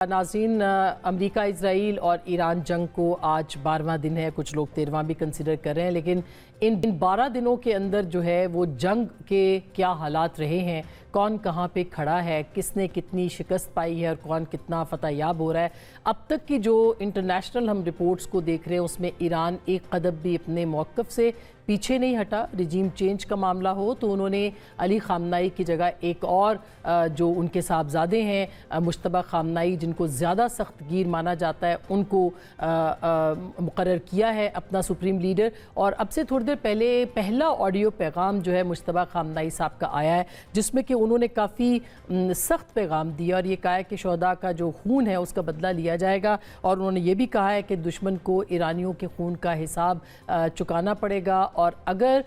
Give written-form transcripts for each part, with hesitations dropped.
नाज़रीन, America, Israel और Iran जंग को आज 12वां दिन है। कुछ लोग 13वां भी कंसिडर कर रहे हैं, लेकिन इन 12 दिनों के अंदर जो है वो जंग के क्या हालात रहे हैं, कौन कहाँ पे खड़ा है, किसने कितनी शिकस्त पाई है और कौन कितना फतहयाब हो रहा है। अब तक की जो इंटरनेशनल हम रिपोर्ट्स को देख रहे हैं उसमें ईरान एक कदम भी अपने मौक़िफ़ से पीछे नहीं हटा। रिजीम चेंज का मामला हो तो उन्होंने अली ख़ामनाई की जगह एक और जो उनके साहबजादे हैं मुश्तबा ख़ामनाई, जिनको ज़्यादा सख्त गिर माना जाता है, उनको मुकर्रर किया है अपना सुप्रीम लीडर। और अब से थोड़ी देर पहले पहला ऑडियो पैगाम जो है मुश्तबा ख़ामनाई साहब का आया है, जिसमें कि उन्होंने काफ़ी सख्त पैगाम दिया और ये कहा है कि शहदा का जो खून है उसका बदला लिया जाएगा। और उन्होंने ये भी कहा है कि दुश्मन को ईरानियों के खून का हिसाब चुकाना पड़ेगा, और अगर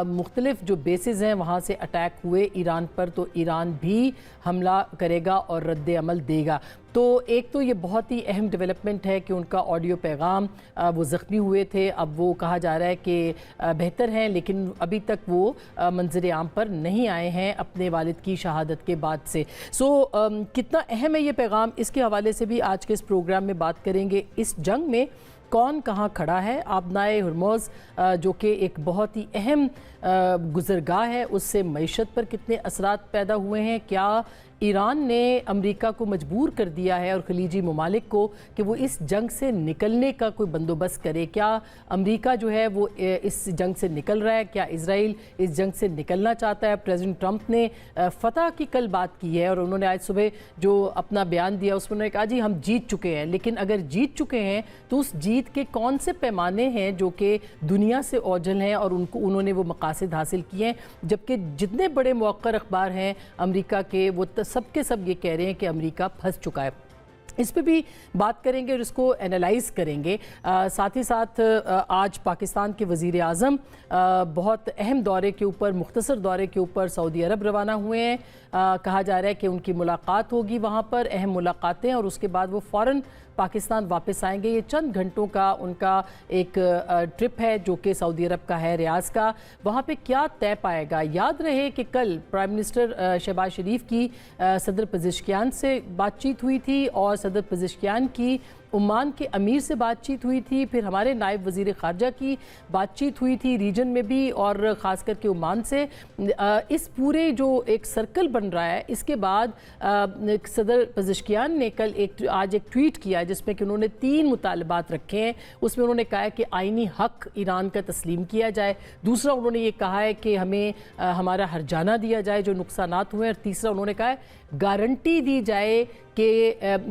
मुख्तलिफ जो बेसिस हैं वहाँ से अटैक हुए ईरान पर तो ईरान भी हमला करेगा और रद्द अमल देगा। तो एक तो ये बहुत ही अहम डेवलपमेंट है कि उनका ऑडियो पैगाम, वो ज़ख्मी हुए थे, अब वो कहा जा रहा है कि बेहतर हैं, लेकिन अभी तक वो मंजर आम पर नहीं आए हैं अपने वालिद की शहादत के बाद से। कितना अहम है ये पैगाम, इसके हवाले से भी आज के इस प्रोग्राम में बात करेंगे। इस जंग में कौन कहाँ खड़ा है, आबनाए हुर्मुज़ जो कि एक बहुत ही अहम गुज़रगाह है, उससे मईशत पर कितने असरात पैदा हुए हैं, क्या ईरान ने अमेरिका को मजबूर कर दिया है और खलीजी ममालिक को कि वो इस जंग से निकलने का कोई बंदोबस्त करे, क्या अमेरिका जो है वो इस जंग से निकल रहा है, क्या इजराइल इस जंग से निकलना चाहता है। प्रेसिडेंट ट्रंप ने फ़तह की कल बात की है और उन्होंने आज सुबह जो अपना बयान दिया उसमें उन्होंने कहा जी हम जीत चुके हैं, लेकिन अगर जीत चुके हैं तो उस जीत के कौन से पैमाने हैं जो कि दुनिया से ओझल हैं और उन्होंने वो मकासद हासिल किए हैं। जबकि जितने बड़े मौक़र अखबार हैं अमेरिका के, वो सब के सब ये कह रहे हैं कि अमेरिका फंस चुका है। इस पे भी बात करेंगे और इसको एनालाइज़ करेंगे। साथ ही साथ आज पाकिस्तान के वज़ीर आज़म बहुत अहम दौरे के ऊपर, मुख्तसर दौरे के ऊपर सऊदी अरब रवाना हुए हैं। कहा जा रहा है कि उनकी मुलाकात होगी वहाँ पर, अहम मुलाकातें, और उसके बाद वो फ़ौरन पाकिस्तान वापस आएंगे। ये चंद घंटों का उनका एक ट्रिप है जो कि सऊदी अरब का है, रियाज़ का। वहाँ पे क्या तय पाएगा। याद रहे कि कल प्राइम मिनिस्टर शहबाज शरीफ की सदर पेज़ेश्कियान से बातचीत हुई थी और सदर पेज़ेश्कियान की ओमान के अमीर से बातचीत हुई थी, फिर हमारे नायब वज़ीर ख़ारजा की बातचीत हुई थी रीजन में भी और ख़ास करके ओमान से। इस पूरे जो एक सर्कल बन रहा है, इसके बाद सदर पेज़ेश्कियान ने कल आज एक ट्वीट किया जिसमें कि उन्होंने 3 मुतालबात रखे हैं। उसमें उन्होंने कहा है कि आइनी हक़ ईरान का तस्लीम किया जाए, दूसरा उन्होंने ये कहा है कि हमें हमारा हर्जाना दिया जाए जो नुकसानात हुए हैं, और तीसरा उन्होंने कहा है गारंटी दी जाए कि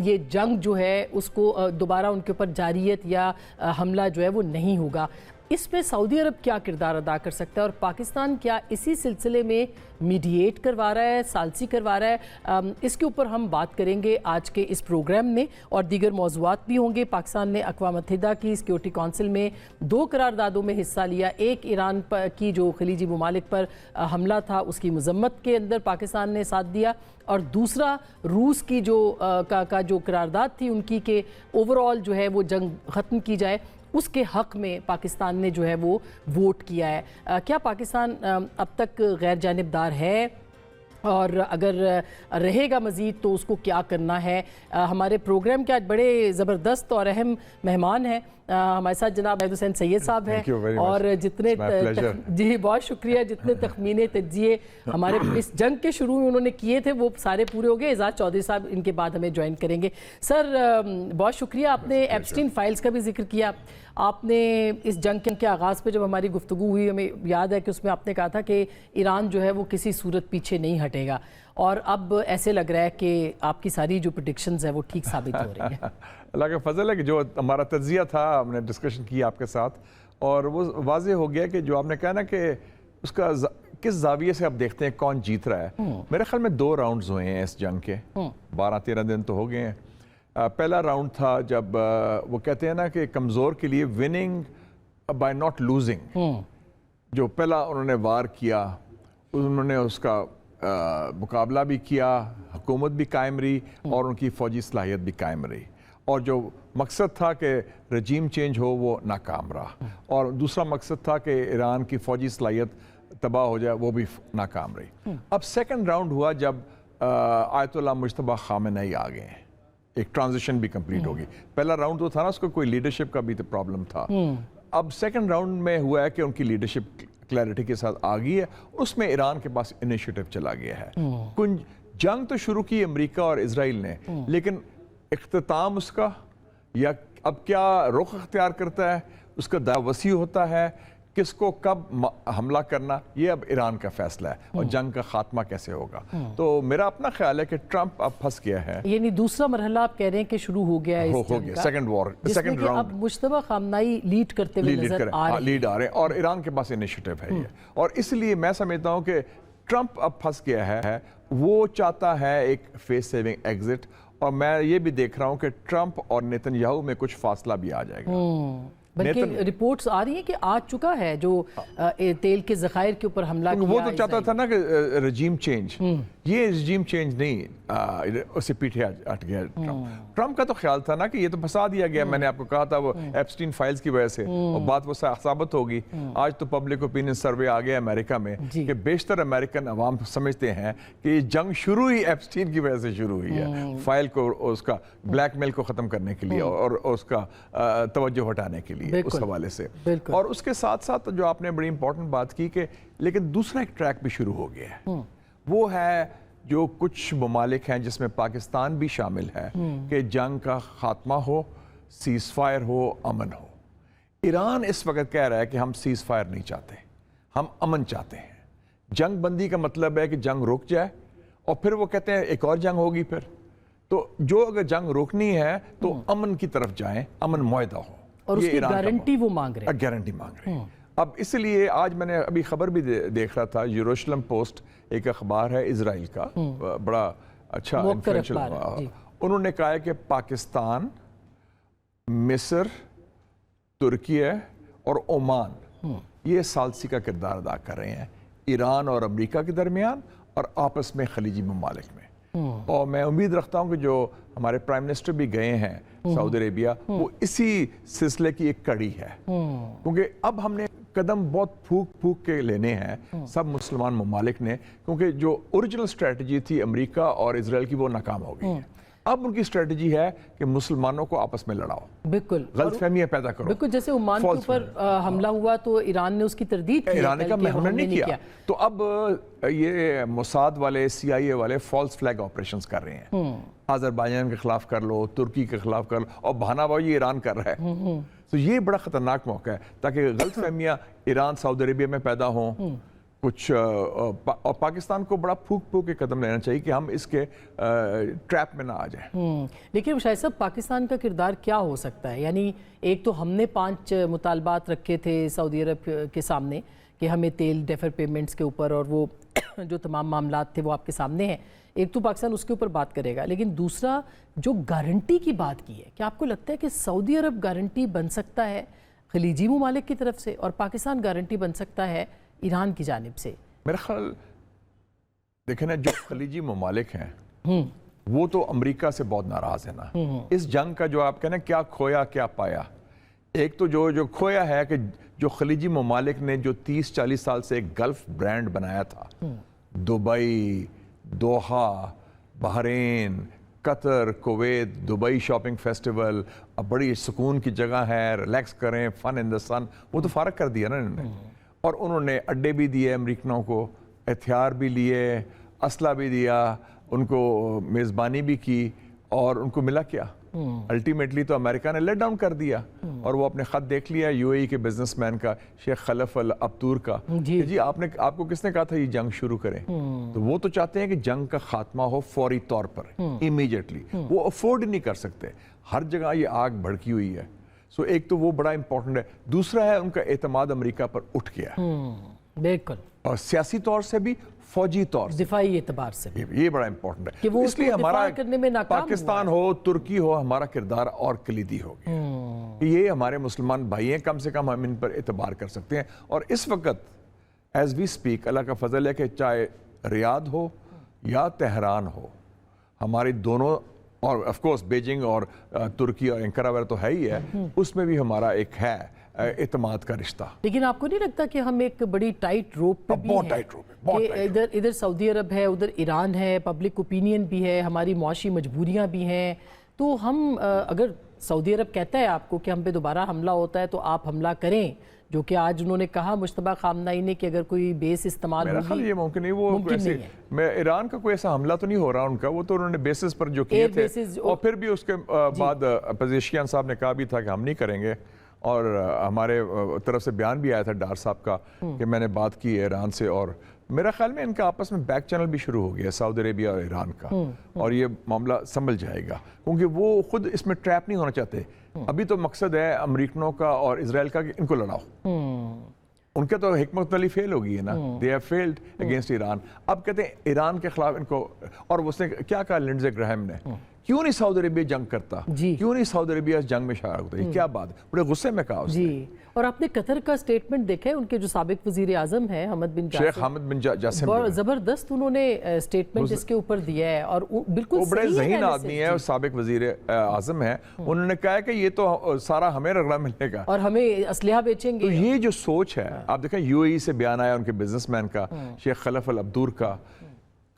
ये जंग जो है उसको दोबारा उनके ऊपर जारियत या हमला जो है वो नहीं होगा। इस पे सऊदी अरब क्या किरदार अदा कर सकता है और पाकिस्तान क्या इसी सिलसिले में मीडिएट करवा रहा है, सालसी करवा रहा है, इसके ऊपर हम बात करेंगे आज के इस प्रोग्राम में। और दीगर मौज़ूआत भी होंगे। पाकिस्तान ने अक़वाम मुत्तहिदा की सिक्योरिटी काउंसिल में 2 करारदादों में हिस्सा लिया। एक ईरान पर की जो खलीजी ममालिक पर हमला था उसकी मज़म्मत के अंदर पाकिस्तान ने साथ दिया, और दूसरा रूस की जो का जो करारदाद थी उनकी कि ओवरऑल जो है वो जंग ख़त्म की जाए, उसके हक़ में पाकिस्तान ने जो है वो वोट किया है। क्या पाकिस्तान अब तक गैर जानिबदार है, और अगर रहेगा मज़ीद तो उसको क्या करना है। हमारे प्रोग्राम के आज बड़े ज़बरदस्त और अहम मेहमान हैं। हमारे साथ जनाब मैद हुसैन सैयद साहब हैं, और जितने जी बहुत शुक्रिया, जितने तखमीने तज्जिए हमारे इस जंग के शुरू में उन्होंने किए थे वो सारे पूरे हो गए। एजाज चौधरी साहब इनके बाद हमें ज्वाइन करेंगे। सर बहुत शुक्रिया, आपने एप्स्टीन फाइल्स का भी जिक्र किया। आपने इस जंग के आगाज़ पे जब हमारी गुफ्तगू हुई, हमें याद है कि उसमें आपने कहा था कि ईरान जो है वो किसी सूरत पीछे नहीं हटेगा, और अब ऐसे लग रहा है कि आपकी सारी जो प्रेडिक्शंस है वो ठीक साबित हो रही है। अल्लाह का फजल है कि जो हमारा तज्जिया था हमने डिस्कशन की आपके साथ, और वो वाज़े हो गया कि जो आपने कहा ना कि उसका किस जाविये से अब देखते हैं कौन जीत रहा है। मेरे ख्याल में 2 राउंड्स हुए हैं इस जंग के, 12-13 दिन तो हो गए हैं। पहला राउंड था जब वो कहते हैं ना कि कमज़ोर के लिए विनिंग बाय नॉट लूजिंग। जो पहला उन्होंने वार किया, उन्होंने उसका मुकाबला भी किया, हुकूमत भी कायम रही और उनकी फ़ौजी सलाहियत भी कायम रही, और जो मकसद था कि रजीम चेंज हो वो नाकाम रहा, और दूसरा मकसद था कि ईरान की फ़ौजी सलाहियत तबाह हो जाए, वो भी नाकाम रही। अब सेकंड राउंड हुआ जब आयतुल्लाह मुज्तबा ख़ामेनेई आ गए हैं। एक ट्रांजिशन भी कंप्लीट होगी। पहला राउंड तो था ना, उसको कोई लीडरशिप का भी तो प्रॉब्लम था। अब सेकंड राउंड में हुआ है कि उनकी लीडरशिप क्लैरिटी के साथ आ गई है, उसमें ईरान के पास इनिशिएटिव चला गया है। कुछ जंग तो शुरू की अमेरिका और इजराइल ने, लेकिन इख्तिताम उसका या अब क्या रुख अख्तियार करता है, उसका दायरा वसी होता है, किसको कब हमला करना, ये अब ईरान का फैसला है, और जंग का खात्मा कैसे होगा। तो मेरा अपना ख्याल है कि ट्रंप अब फंस गया है। यानी दूसरा मरहला आप कह रहे हैं कि शुरू हो गया है, हो गया सेकंड वॉर, सेकंड राउंड। अब मुश्तबा खामनाई लीड करते हुए नजर आ रहे हैं, लीड आ रहे हैं, और ईरान के पास इनिशिएटिव है ये। और इसलिए मैं समझता हूँ कि ट्रंप अब फंस गया है, वो चाहता है एक फेस सेविंग एग्जिट, और मैं ये भी देख रहा हूँ कि ट्रंप और नेतन्याहू में कुछ फासला भी आ जाएगा। बल्कि रिपोर्ट्स आ रही हैं कि आ चुका है जो तेल के ज़खायर के ऊपर हमला किया। वो तो चाहता था ना कि रजीम चेंज, ये रजीम चेंज नहीं, उससे पीछे हट गया ट्रंप का तो ख्याल था ना कि ये तो फंसा दिया गया। मैंने आपको कहा था वो एप्स्टीन फाइल्स की वजह से, और बात वो साबित होगी। आज तो पब्लिक ओपिनियन सर्वे आ गया अमेरिका में कि बेशतर अमेरिकन अवाम समझते हैं कि ये जंग शुरू ही एप्स्टीन की वजह से शुरू हुई है, फाइल को, उसका ब्लैकमेल को ख़त्म करने के लिए और उसका तवज्जो हटाने के लिए, उस हवाले से। और उसके साथ साथ जो आपने बड़ी इंपॉर्टेंट बात की कि लेकिन दूसरा एक ट्रैक भी शुरू हो गया है, वो है जो कुछ ममालिक हैं जिसमें पाकिस्तान भी शामिल है कि जंग का खात्मा हो, सीज फायर हो, अमन हो। ईरान इस वक्त कह रहा है कि हम सीज फायर नहीं चाहते, हम अमन चाहते हैं। जंग बंदी का मतलब है कि जंग रुक जाए, और फिर वो कहते हैं एक और जंग होगी फिर। तो जो अगर जंग रोकनी है तो अमन की तरफ जाएं, अमन मुआहदा हो, और उसकी गारंटी वो मांग रहे हैं, गारंटी मांग रहे हैं। अब इसलिए आज मैंने अभी खबर भी देख रहा था, यरूशलेम पोस्ट एक अखबार है इजराइल का, बड़ा अच्छा इन्फ्लुएंशियल, उन्होंने कहा है कि पाकिस्तान, मिस्र, तुर्की और ओमान ये सालसी का किरदार अदा कर रहे हैं ईरान और अमेरिका के दरमियान और आपस में खलीजी ममालिक में। और मैं उम्मीद रखता हूं कि जो हमारे प्राइम मिनिस्टर भी गए हैं सऊदी अरेबिया, वो इसी सिलसिले की एक कड़ी है, क्योंकि अब हमने कदम बहुत फूक फूक के लेने हैं सब मुसलमान ममालिक ने, क्योंकि जो ओरिजिनल स्ट्रेटजी थी अमेरिका और इजराइल की वो नाकाम हो गई है। अब उनकी स्ट्रेटजी है कि मुसलमानों को आपस में लड़ाओ, बिल्कुल गलतफहमियां पैदा करो। बिल्कुल, जैसे ओमान के ऊपर हमला हुआ तो ईरान ने उसकी तरदीद की, ईरान का हमने नहीं किया। तो अब ये मोसाद वाले, CIA वाले फॉल्स फ्लैग ऑपरेशंस कर रहे हैं, अजरबैजान के खिलाफ कर लो, तुर्की के खिलाफ कर लो, और बहानाबाजी ईरान कर रहा है। तो ये बड़ा खतरनाक मौका है ताकि गलतफहमियां ईरान सऊदी अरेबिया में पैदा हों कुछ, और पाकिस्तान को बड़ा फूक फूक के कदम लेना चाहिए कि हम इसके ट्रैप में ना आ जाएं। लेकिन शायद साहब पाकिस्तान का किरदार क्या हो सकता है? यानी एक तो हमने 5 मुतालबात रखे थे सऊदी अरब के सामने कि हमें तेल डेफर पेमेंट्स के ऊपर, और वो जो तमाम मामलात थे वो आपके सामने हैं। एक तो पाकिस्तान उसके ऊपर बात करेगा, लेकिन दूसरा जो गारंटी की बात की है, क्या आपको लगता है कि सऊदी अरब गारंटी बन सकता है खलीजी ममालिक की तरफ से, और पाकिस्तान गारंटी बन सकता है ईरान की जानिब से? मेरा ख्याल देखें ना, जो खलीजी ममालिक हैं वो तो अमेरिका से बहुत नाराज है ना इस जंग का। जो आप कहना क्या खोया क्या पाया, एक तो जो खोया है कि जो खलीजी ममालिक ने जो 30-40 साल से एक गल्फ ब्रांड बनाया था, Dubai, Doha, Bahrain, Qatar, Kuwait, Dubai shopping festival, अब बड़ी सुकून की जगह है, रिलैक्स करें, फन इन द सन, वो तो फारग कर दिया ना इन्होंने। और उन्होंने अड्डे भी दिए अमरीकनों को, हथियार भी लिए, असला भी दिया, उनको मेज़बानी भी की, और उनको मिला क्या? अल्टीमेटली तो अमेरिका ने लेट डाउन कर दिया। और वो अपने खत देख लिया UAE के बिजनेसमैन का, शेख खलफ अल अब्तूर का, कि जी आपको किसने कहा था ये जंग शुरू करें? तो वो तो चाहते हैं कि जंग का खात्मा हो फौरी तौर पर, इमीडिएटली। वो अफोर्ड नहीं कर सकते, हर जगह ये आग भड़की हुई है। सो एक तो वो बड़ा इंपॉर्टेंट है। दूसरा है उनका एतमाद अमेरिका पर उठ गया, बिल्कुल, और सियासी तौर से भी, फौजी तौर से, दिफाई एतबार से ये बड़ा इंपॉर्टेंट है। कि वो इसलिए हमारा करने में नाकाम पाकिस्तान हो, तुर्की हो, हमारा किरदार और कलीदी हो गया। ये हमारे मुसलमान भाई हैं, कम से कम हम इन पर एतबार कर सकते हैं। और इस वक्त एज वी स्पीक अल्लाह का फजल है कि चाहे रियाद हो या तेहरान हो, हमारी दोनों, और ऑफ कोर्स बीजिंग और तुर्की और एंकारा वगैरह तो है ही है, उसमें भी हमारा एक है एतमाद का रिश्ता। लेकिन आपको नहीं लगता कि हम एक बड़ी टाइट रोप पे भी हैं? टाइट रोप है, इधर सऊदी अरब है, उधर ईरान है, पब्लिक ओपिनियन भी है, हमारी मुआशी मजबूरियां भी हैं, تو ہم اگر سعودی عرب کہتا ہے آپ کو کہ ہم پہ دوبارہ حملہ ہوتا ہے تو آپ حملہ کریں، جو کہ آج انہوں نے کہا مجتبیٰ خامنئی نے کہ اگر کوئی بیس استعمال میرا خیال یہ ممکن نہیں، وہ میں ایران کا کوئی ایسا حملہ تو نہیں ہو رہا ان کا، وہ تو انہوں نے بیسز پر جو کیے تھے، اور پھر بھی اس کے بعد پزیشکیان صاحب نے کہا بھی تھا کہ ہم نہیں کریں گے، اور ہمارے طرف سے بیان بھی آیا تھا ڈار صاحب کا کہ میں نے بات کی ہے ایران سے، اور میرا خیال میں ان کا آپس میں بیک چینل بھی شروع ہو گیا سعودی عربیہ اور ایران کا، اور یہ معاملہ سنبھل جائے گا کیونکہ وہ خود اس میں ٹریپ نہیں ہونا چاہتے۔ ابھی تو مقصد ہے امریکنوں کا اور اسرائیل کا کہ ان کو لڑاؤ، ان کے تو حکمت علی فیل ہو گئی ہے نا، they have failed against Iran. اب کہتے ہیں ایران کے خلاف ان کو، اور اس نے کیا کہا لنڈزے گراہم نے، کیوں نہیں سعودی عربیہ جنگ کرتا، کیوں نہیں سعودی عربیہ اس جنگ میں شامل ہوتا، یہ کیا بات ہے، بڑے غصے میں کہا اس نے۔ جی، اور آپ نے قطر کا سٹیٹمنٹ دیکھا ہے، ان کے جو سابق وزیر اعظم ہیں حمد بن جاسم، شیخ حمد بن جاسم، زبردست انہوں نے سٹیٹمنٹ اس کے اوپر دیا ہے، اور بالکل وہ بڑے ذہین آدمی ہے، سابق وزیر اعظم ہے، انہوں نے کہا ہے کہ یہ تو سارا ہمیں رگڑا ملے گا اور ہمیں اسلحہ بیچیں گے۔ تو یہ جو سوچ ہے، آپ دیکھیں یو اے ای سے بیان آیا ان کے بزنس مین کا، شیخ خلف العبدور کا،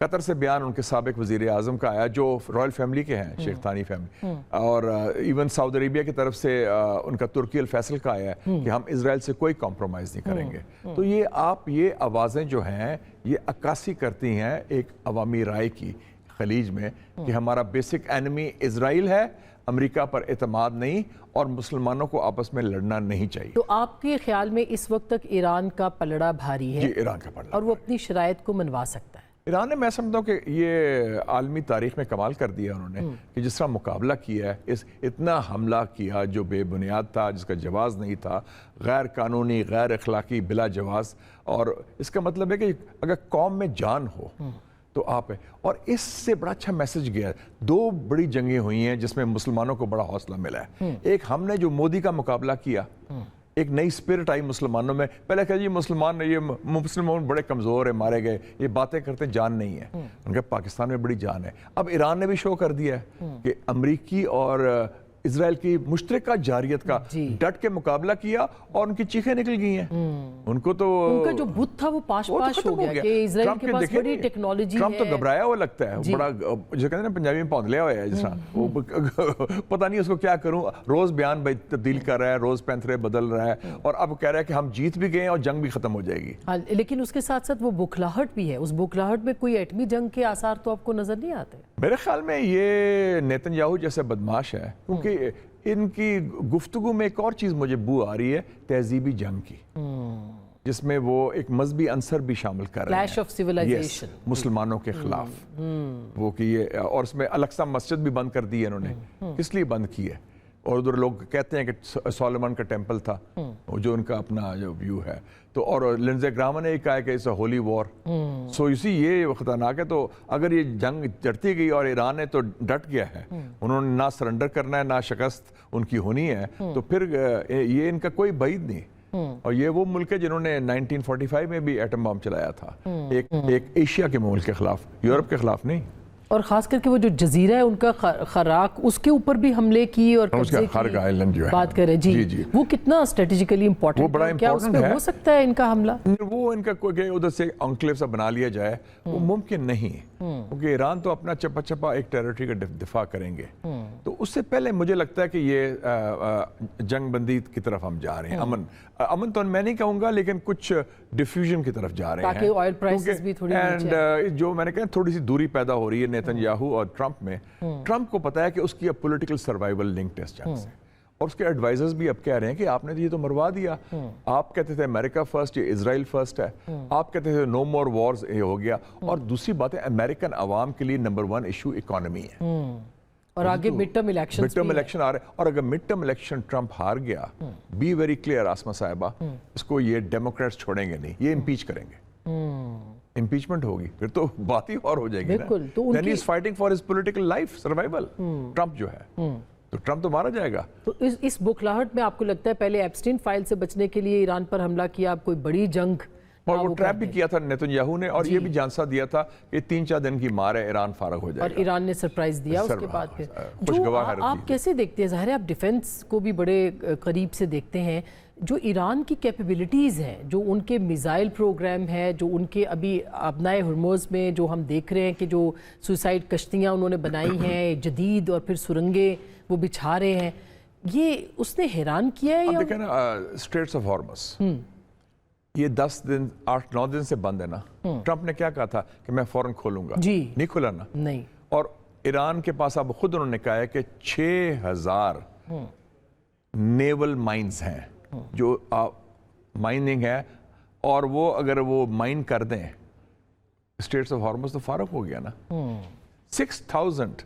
قطر سے بیان ان کے سابق وزیر اعظم کا آیا جو رائل فیملی کے ہیں، شیخ ثانی فیملی، اور ایون سعودی عربیہ کی طرف سے ان کا ترکی الفیصل کا آیا ہے کہ ہم اسرائیل سے کوئی کمپرومائز نہیں کریں گے۔ تو یہ آوازیں جو ہیں یہ عکاسی کرتی ہیں ایک عوامی رائے کی خلیج میں کہ ہمارا بیسک اینمی اسرائیل ہے، امریکہ پر اعتماد نہیں، اور مسلمانوں کو آپس میں لڑنا نہیں چاہیے۔ تو آپ کے خیال میں اس وقت تک ایران کا پلڑا بھاری ہے؟ جی، ایران کا پلڑا، اور وہ اپنی شرائط کو منوا سکتا ہے؟ ایران نے، میں سمجھتا ہوں کہ یہ عالمی تاریخ میں کمال کر دیا انہوں نے کہ جس طرح مقابلہ کیا ہے، اتنا حملہ کیا جو بے بنیاد تھا، جس کا جواز نہیں تھا، غیر قانونی، غیر اخلاقی، بلا جواز، اور اس کا مطلب ہے کہ اگر قوم میں جان ہو تو آپ ہے، اور اس سے بڑا اچھا میسج گیا ہے۔ 2 بڑی جنگیں ہوئی ہیں جس میں مسلمانوں کو بڑا حوصلہ ملا ہے۔ ایک ہم نے جو مودی کا مقابلہ کیا، ایک نئی سپرٹ آئی مسلمانوں میں، پہلے کہ یہ مسلمان بڑے کمزور ہیں، مارے گئے، یہ باتیں کرتے جان نہیں ہے، ان کا پاکستان میں بڑی جان ہے۔ اب ایران نے بھی شو کر دیا ہے کہ امریکی اور اسرائیل کی مشترکہ جارحیت کا ڈٹ کے مقابلہ کیا، اور ان کی چیخیں نکل گئی ہیں، ان کو تو ان کا جو بت تھا وہ پاش پاش ہو گیا کہ اسرائیل کے پاس بڑی ٹیکنالوجی ہے۔ ٹرمپ تو گھبرایا ہوا لگتا ہے، بڑا جو کہتے ہیں نا پنجابی میں پوندلیا ہوا ہے، جس طرح وہ پتہ نہیں اس کو کیا کروں، روز بیان تبدیل کر رہا ہے، روز پینترے بدل رہا ہے، اور اب کہہ رہا ہے کہ ہم جیت بھی گئے اور جنگ بھی ختم ہو جائے گی۔ لیکن اس کے ساتھ ساتھ وہ بوکھلاہٹ بھی ہے، اس بوکھلاہٹ میں کوئی ایٹمی جنگ کے آثار تو آپ کو نظر نہیں آتے؟ میرے خیال میں یہ نیتن یاہو جیسے بدماش ہے، کیونکہ ان کی گفتگو میں ایک اور چیز مجھے بو آ رہی ہے، تہذیبی جنگ کی، جس میں وہ ایک مذہبی عنصر بھی شامل کر رہے ہیں، کلیش آف سیولائزیشن، مسلمانوں کے خلاف، وہ کہ یہ، اور اس میں الاقصی مسجد بھی بند کر دی ہے انہوں نے، کس لیے بند کی ہے؟ اور ادھر لوگ کہتے ہیں کہ سولومن کا ٹیمپل تھا، جو ان کا اپنا جو ویو ہے، تو اور لنزے گراہم نے یہ کہا کہ اسے ہولی وار، سو اسی یہ خطرناک ہے۔ تو اگر یہ جنگ چڑھتی گئی اور ایران نے تو ڈٹ گیا ہے، انہوں نے نہ سرنڈر کرنا ہے، نہ شکست ان کی ہونی ہے، تو پھر یہ ان کا کوئی بعید نہیں، اور یہ وہ ملک ہے جنہوں نے 1945 میں بھی ایٹم بم چلایا تھا، ایک ایشیا کے ملک کے خلاف، یورپ کے خلاف نہیں، اور خاص کر کے وہ جو جزیرہ ہے ان کا خراق، اس کے اوپر بھی حملے کی اور قبضے کی بات کریں۔ جی، وہ کتنا اسٹریٹجیکلی امپورٹنٹ ہے، کیا اس پہ ہو سکتا ہے ان کا حملہ؟ وہ ان کا کوئی ادھر سے انکلیو سا بنا لیا جائے، وہ ممکن نہیں، کیونکہ ایران تو اپنا چپا چپا ایک ٹیریٹری کا دفاع کریں گے، تو اس سے پہلے مجھے لگتا ہے کہ یہ جنگ بندی کی طرف ہم جا رہے ہیں، امن تو میں نہیں کہوں گا، لیکن کچھ ڈیفیوژن کی طرف جا رہے ہیں، تاکہ آئل پرائسز بھی تھوڑی نیچے آئیں، جو میں نے کہا تھوڑی سی دوری پیدا ہو رہی ہے نیتن یاہو اور ٹرمپ میں۔ ٹرمپ کو پتا ہے کہ اس کی اب پولیٹیکل سروائیول لنکڈ ہے اس جنگ سے، اور اس کے ایڈوائزرز بھی اب کہہ رہے ہیں کہ آپ نے یہ تو مروا دیا، آپ کہتے تھے امریکہ فرسٹ، یہ اسرائیل فرسٹ ہے، آپ کہتے تھے نو مور وارز، یہ ہو گیا، اور دوسری بات ہے امریکن عوام کے لیے نمبر 1 ایشو اکانومی ہے، اور آگے مڈ ٹرم الیکشن آ رہے ہیں، اور اگر مڈ ٹرم الیکشن ٹرمپ ہار گیا، بی ویری کلیئر آسما صاحبہ، اس کو یہ ڈیموکریٹس چھوڑیں گے نہیں، یہ امپیچ کریں گے، امپیچمنٹ ہوگی، پھر تو بات ہی اور ہو جائے گی نا، then he is fighting for his political life survival، Trump جو ہے، تو ٹرمپ تو مارا جائے گا۔ تو اس بوکھلاہٹ میں آپ کو لگتا ہے پہلے ایپسٹین فائل سے بچنے کے لیے ایران پر حملہ کیا، اب کوئی بڑی جنگ اور وہ ٹریپ بھی کیا تھا نیتن نے، اور یہ بھی جانسا دیا تھا کہ 3-4 دن کی مار ہے، ایران فارغ ہو جائے گا، اور ایران نے سرپرائز دیا اس کے بعد پھر۔ خوشگوار حیرت آپ کیسے دیکھتے ہیں، ظاہر ہے آپ ڈیفنس کو بھی بڑے قریب سے دیکھتے ہیں، جو ایران کی کیپیبلٹیز ہیں، جو ان کے میزائل پروگرام ہے، جو ان کے ابھی ابنائے ہرموز میں جو ہم دیکھ رہے ہیں کہ جو سوسائڈ کشتیاں انہوں نے بنائی ہیں جدید، اور پھر سرنگیں وہ بچھا رہے ہیں، یہ اس نے حیران کیا ہے؟ اب دیکھیں نا اسٹریٹس آف ہارمز، یہ 10 دن 8-9 دن سے بند ہے نا۔ ٹرمپ نے کیا کہا تھا کہ میں فوراً کھولوں گا، جی نہیں کھلا نا۔ نہیں، اور ایران کے پاس اب خود انہوں نے کہا ہے کہ 6000 نیول مائنز ہیں جو مائننگ ہے، اور وہ اگر وہ مائن کر دیں اسٹریٹس آف ہارمز تو فارغ ہو گیا نا۔ 6000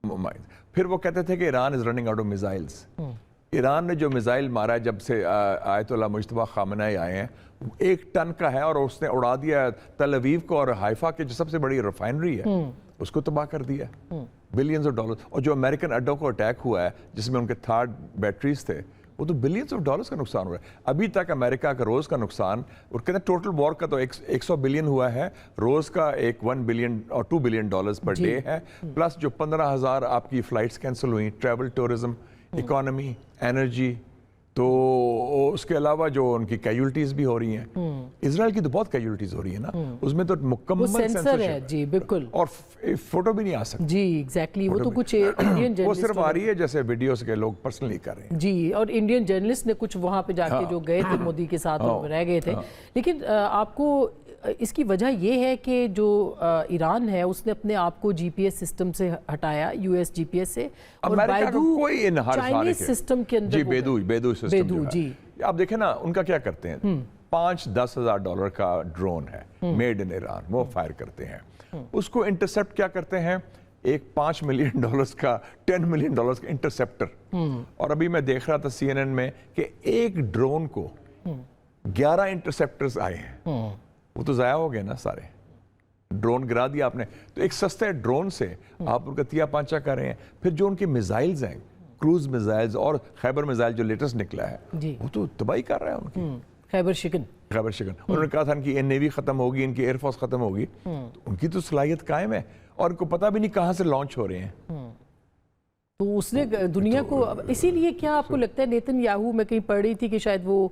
مائنز۔ پھر وہ کہتے تھے کہ Iran is running out of missiles. Iran نے جو میزائل مارا ہے جب سے آیت اللہ مجتبیٰ خامنہئی آئے ہیں، 1 ٹن کا ہے، اور اس نے اڑا دیا تل اویو کو اور حائفہ کی جو سب سے بڑی ریفائنری ہے اس کو تباہ کر دیا، بلینز آف ڈالر۔ اور جو امریکن اڈوں کو اٹیک ہوا ہے جس میں ان کے تھرڈ بیٹریز تھے، وہ تو بلینز آف ڈالرز کا نقصان ہوا ہے۔ ابھی تک امریکہ کا روز کا نقصان، اور کہتے ہیں ٹوٹل وار کا تو 100 بلین ہوا ہے، روز کا 1 بلین اور 2 بلین ڈالرز پر ڈے ہے، پلس جو 15,000 آپ کی فلائٹس کینسل ہوئی، ٹریول، ٹورزم، اکانومی، انرجی، تو اس کے علاوہ جو ان کی کیجولٹیز بھی ہو رہی ہیں۔ اسرائیل کی تو بہت کیجولٹیز ہو رہی ہیں نا، اس میں تو مکمل سینسر ہے، جی بالکل، اور فوٹو بھی نہیں آ سکتی۔ جی ایگزیکٹلی، وہ تو کچھ انڈین وہ صرف آ رہی ہے جیسے ویڈیوز کے لوگ پرسنلی کر رہے ہیں۔ جی، اور انڈین جرنلسٹ نے کچھ وہاں پہ جا کے جو گئے تھے مودی کے ساتھ رہ گئے تھے، لیکن آپ کو اس کی وجہ یہ ہے کہ جو ایران ہے اس نے اپنے آپ کو جی پی ایس سسٹم سے ہٹایا، U S G P S سے، اور امریکہ کا کوئی انحصار چائنیز سسٹم کے اندر، جی بیدو سسٹم جی آپ دیکھیں نا، ان کا کیا کرتے ہیں، $5-10,000 کا ڈرون ہے میڈ ان ایران، وہ فائر کرتے ہیں، اس کو انٹرسپٹ کیا کرتے ہیں، ایک $5 ملین کا $10 ملین کا انٹرسپٹر۔ اور ابھی میں دیکھ رہا تھا CNN میں کہ ایک ڈرون کو 11 انٹرسپٹرز آئے ہیں، وہ تو ضائع ہو گئے نا سارے، ڈرون گرا دیا آپ نے۔ تو ایک سستے ڈرون سے آپ ان کا تیا پانچا کر رہے ہیں۔ پھر جو ان کے میزائلز ہیں، کروز میزائلز اور خیبر میزائل جو لیٹسٹ نکلا ہے، وہ تو تباہی کر رہا ہے ان کی۔ خیبر شکن انہوں نے کہا تھا ان کی نیوی ختم ہوگی، ان کی ایئر فورس ختم ہوگی، تو ان کی تو صلاحیت قائم ہے، اور ان کو پتہ بھی نہیں کہاں سے لانچ ہو رہے ہیں۔ تو اس نے دنیا کو، اسی لیے کیا آپ کو لگتا ہے نیتن یاہو، میں کہیں پڑھ رہی تھی کہ شاید وہ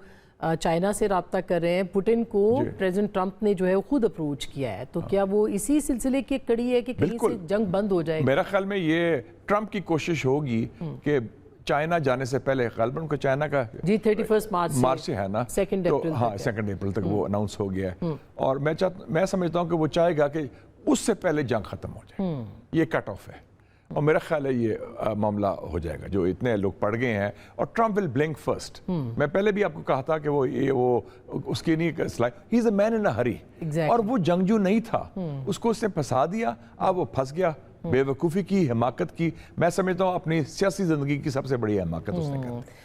چائنا سے رابطہ کر رہے ہیں، پوٹن کو پریزیڈنٹ ٹرمپ نے جو ہے خود اپروچ کیا ہے، تو کیا وہ اسی سلسلے کی کڑی ہے کہ کہیں سے جنگ بند ہو جائے؟ میرا خیال میں یہ ٹرمپ کی کوشش ہوگی کہ چائنا جانے سے پہلے، غالباً کو چائنا کا جی 31 مارچ سے ہے نا، 2 اپریل، ہاں 2 اپریل تک وہ اناؤنس ہو گیا ہے، اور میں سمجھتا ہوں کہ وہ چاہے گا کہ اس سے پہلے جنگ ختم ہو جائے، یہ کٹ آف ہے، اور میرا خیال ہے یہ معاملہ ہو جائے گا، جو اتنے لوگ پڑ گئے ہیں، اور ٹرمپ ول بلنک فرسٹ۔ میں پہلے بھی آپ کو کہا تھا کہ وہ اس کی نہیں ہی از اے مین ان اے ہری، اور وہ جنگجو نہیں تھا، اس کو اس نے پھنسا دیا، اب وہ پھنس گیا، بے وقوفی کی، حماقت کی، میں سمجھتا ہوں اپنی سیاسی زندگی کی سب سے بڑی حماقت اس نے کر دی۔